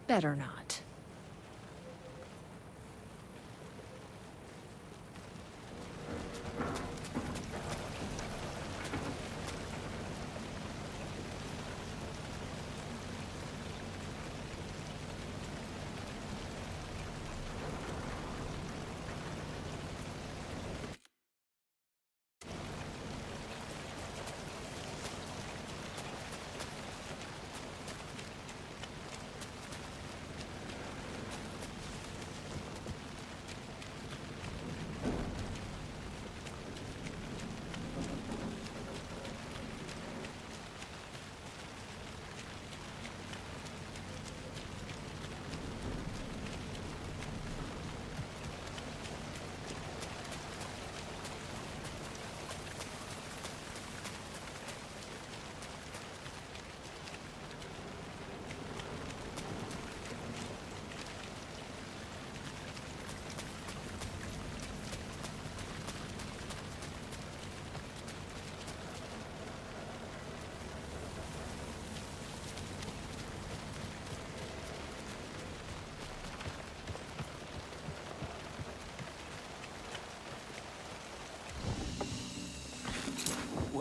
Better not.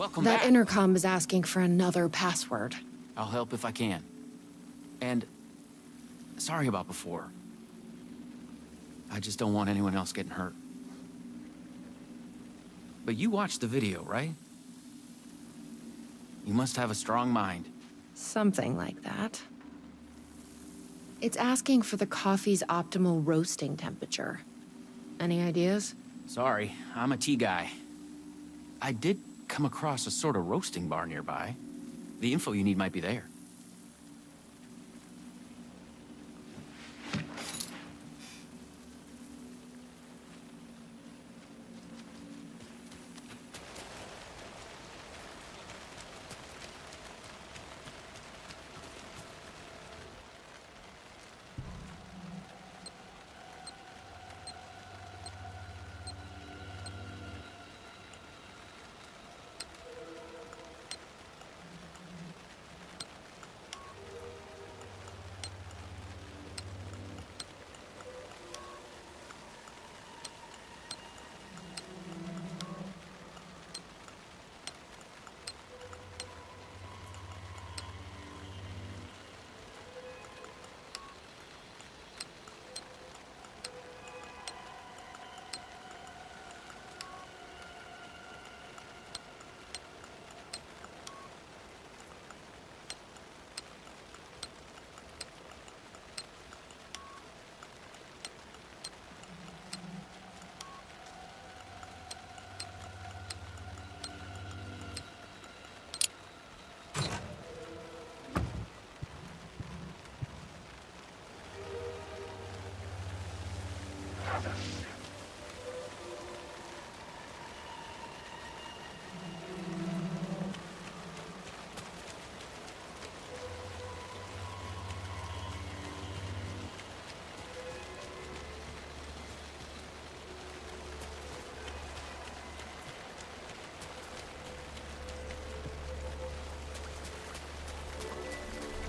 Welcome That back. intercom is asking for another password. I'll help if I can. And sorry about before. I just don't want anyone else getting hurt. But you watched the video, right? You must have a strong mind. Something like that. It's asking for the coffee's optimal roasting temperature. Any ideas? Sorry, I'm a tea guy. I did come across a sort of roasting bar nearby. The info you need might be there.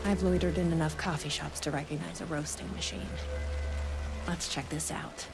I've loitered in enough coffee shops to recognize a roasting machine. Let's check this out.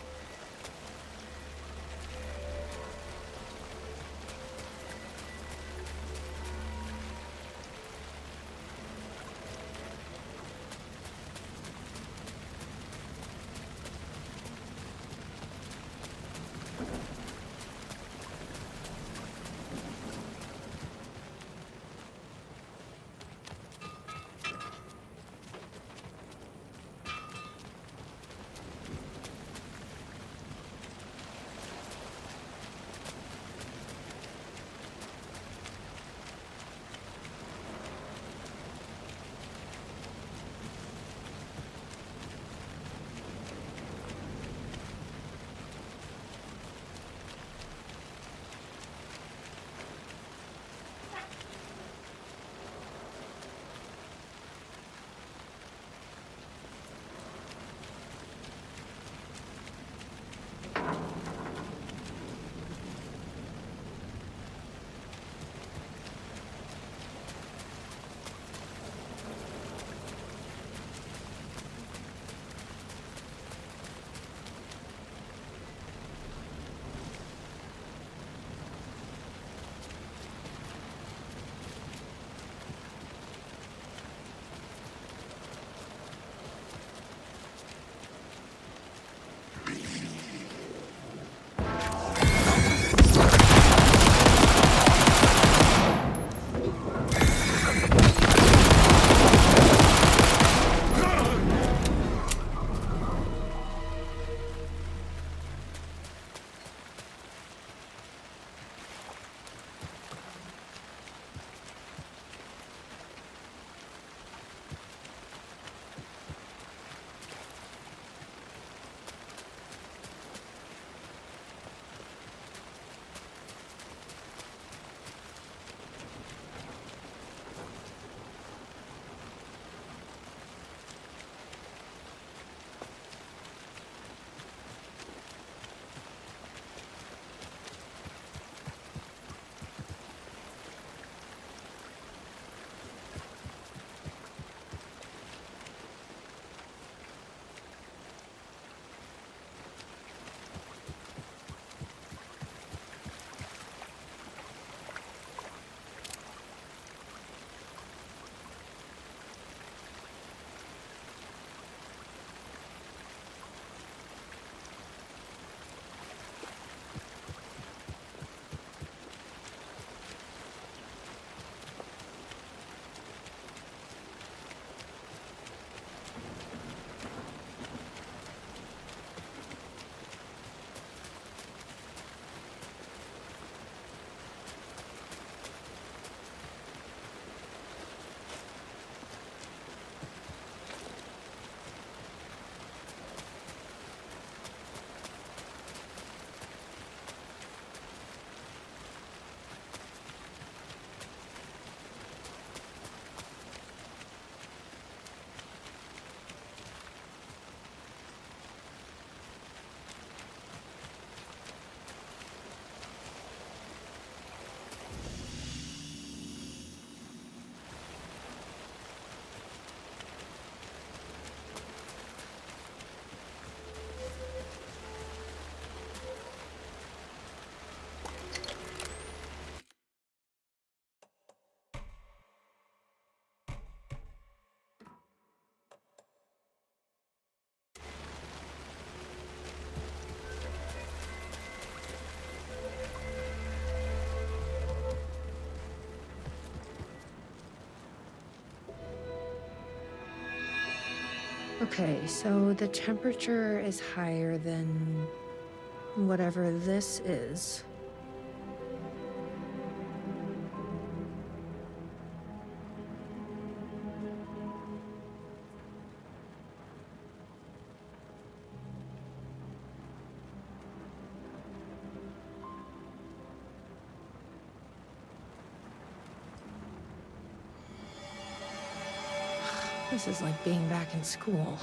Okay, so the temperature is higher than whatever this is. This is like being back in school.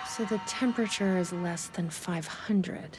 So the temperature is less than 500.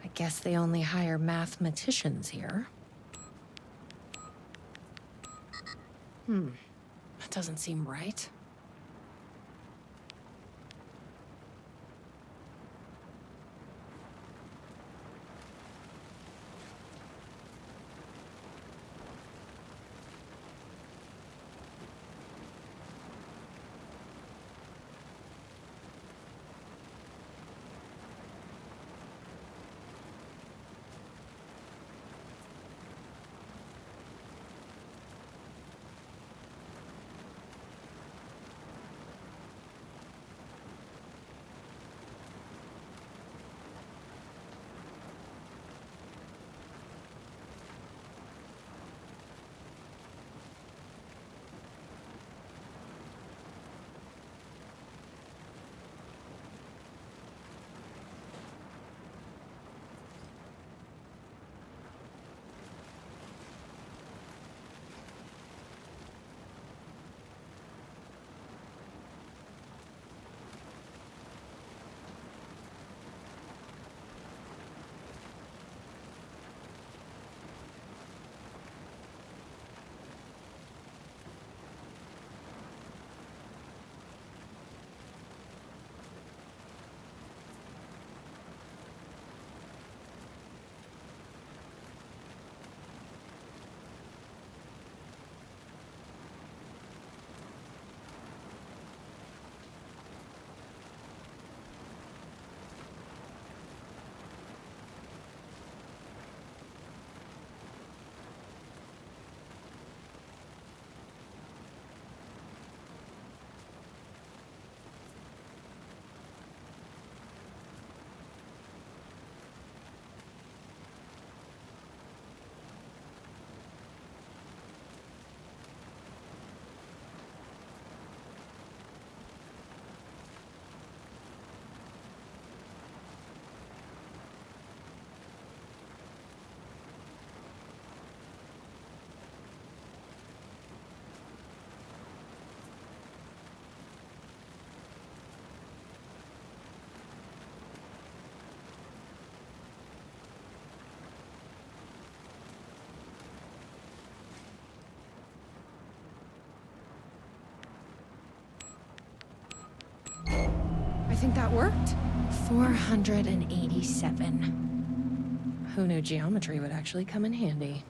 I guess they only hire mathematicians here. That doesn't seem right. think that worked? 487. Who knew geometry would actually come in handy?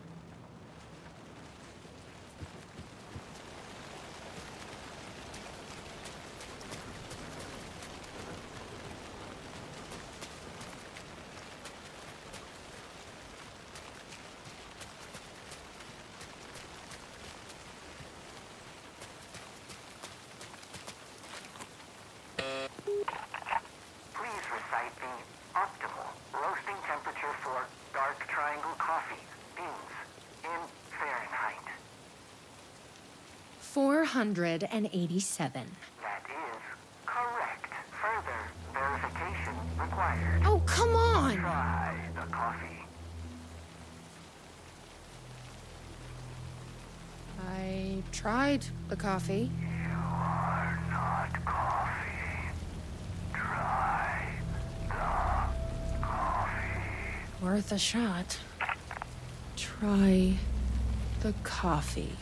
Please recite the optimal roasting temperature for dark triangle coffee beans in Fahrenheit. 487. That is correct. Further verification required. Oh, come on! Try the coffee. I tried the coffee. You are not coffee. Try the coffee. Worth a shot. Try the coffee.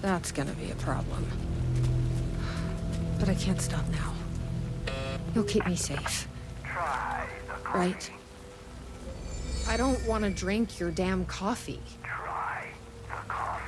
That's gonna be a problem. But I can't stop now. You'll keep me safe, Try the coffee. right? I don't want to drink your damn coffee. Try the coffee.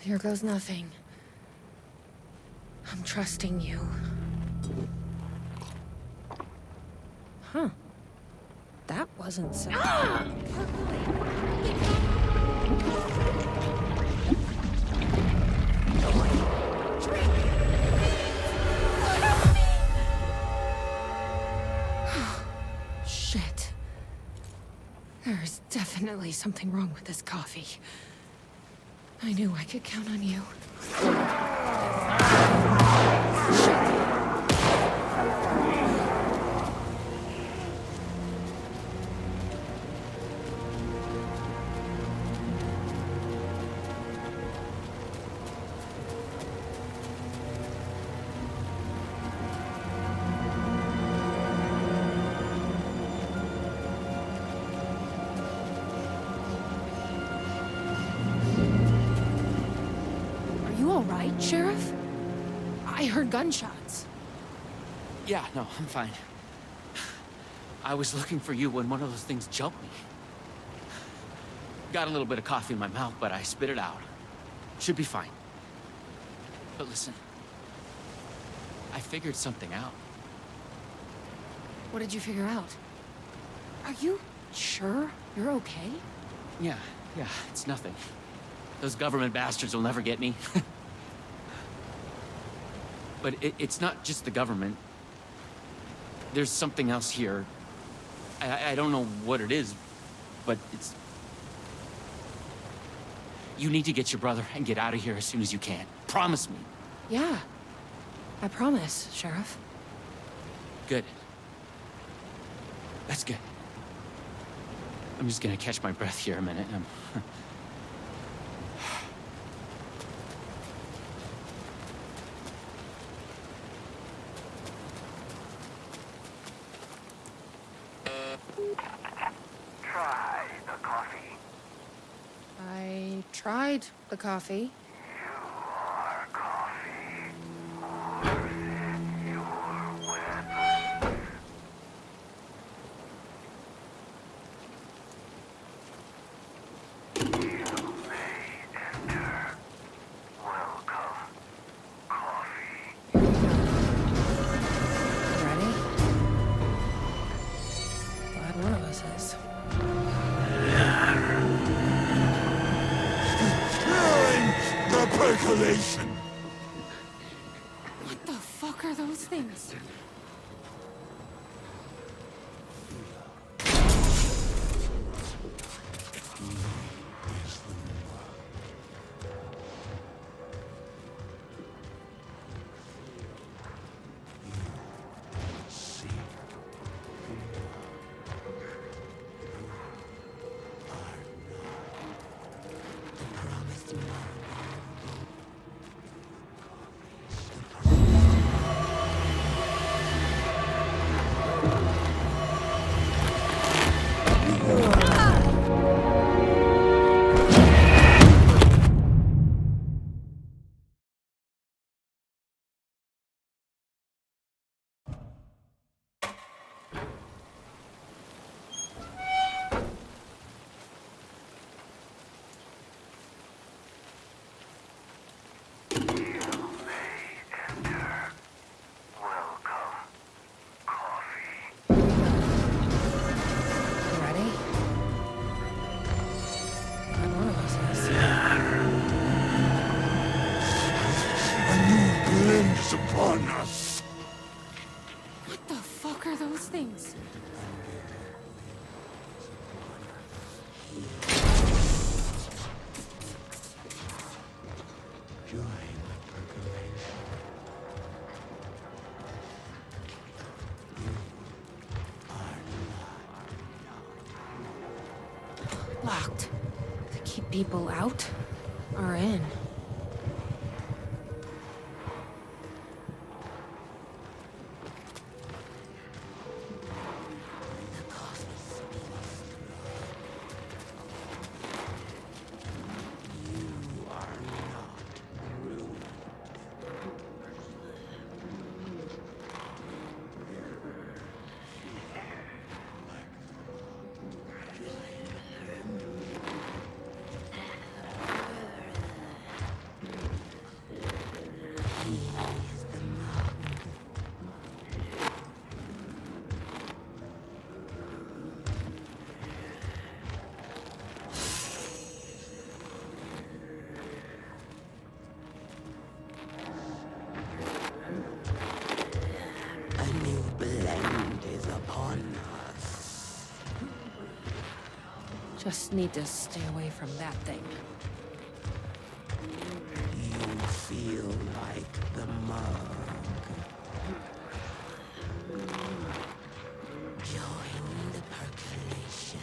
Here goes nothing. I'm trusting you. Huh. That wasn't so... Shit. There's definitely something wrong with this coffee. I knew I could count on you. Sheriff? I heard gunshots. Yeah, no, I'm fine. I was looking for you when one of those things jumped me. Got a little bit of coffee in my mouth, but I spit it out. Should be fine. But listen, I figured something out. What did you figure out? Are you sure you're okay? Yeah, it's nothing. Those government bastards will never get me. But it's not just the government. There's something else here. I don't know what it is, but it's... You need to get your brother and get out of here as soon as you can. Promise me. Yeah. I promise, Sheriff. Good. That's good. I'm just gonna catch my breath here a minute. Try the coffee. I tried the coffee. You are coffee. Worth it, your weapons. You may enter. Welcome. Coffee. Ready? Glad one of us is. The percolation. What the fuck are those things? Locked. To keep people out or in. Just need to stay away from that thing. You feel like the mug. Join the percolation.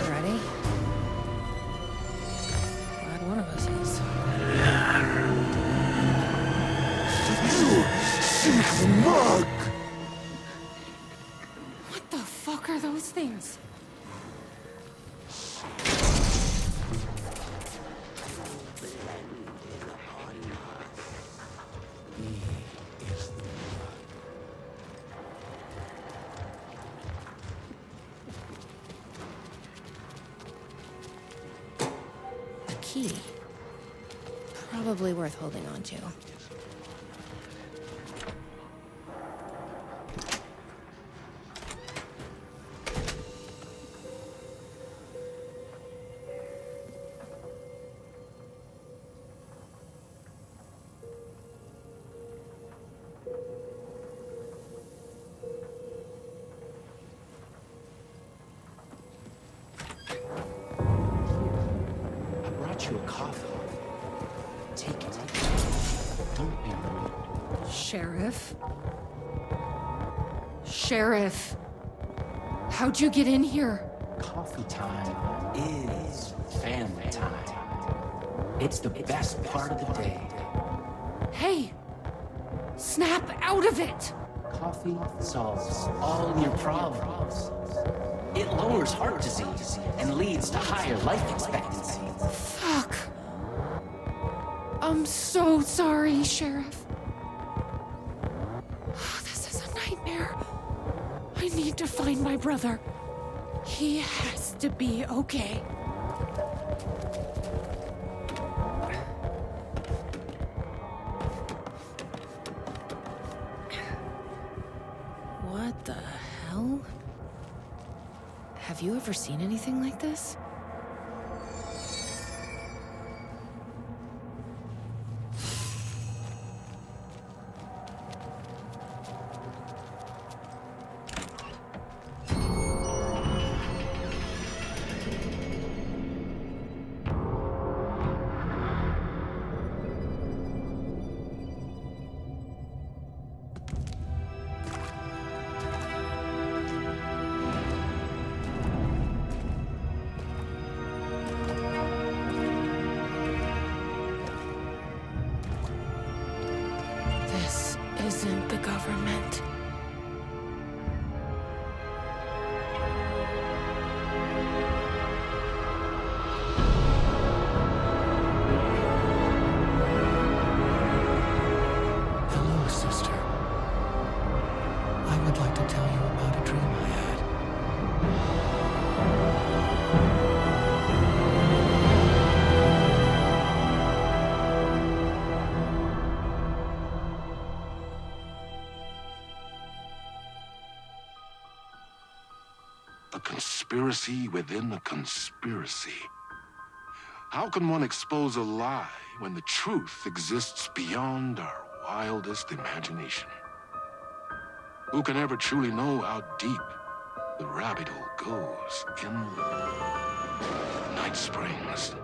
Ready? Glad one of us is. Mug! What the fuck are those things? A key. Probably worth holding on to. I brought you a coffee. Take it. Don't be rude. Sheriff? Sheriff! How'd you get in here? Coffee time is family time. It's the best part of the day. Hey! Snap out of it! Coffee solves all your problems. It lowers heart disease and leads to higher life expectancy. Fuck. I'm so sorry, Sheriff. This is a nightmare. I need to find my brother. He has to be okay. What the hell? Have you ever seen anything like this? isn't the government. Hello, sister. I would like to tell you about a dream I had. A conspiracy within a conspiracy. How can one expose a lie when the truth exists beyond our wildest imagination? Who can ever truly know how deep the rabbit hole goes in Night Springs?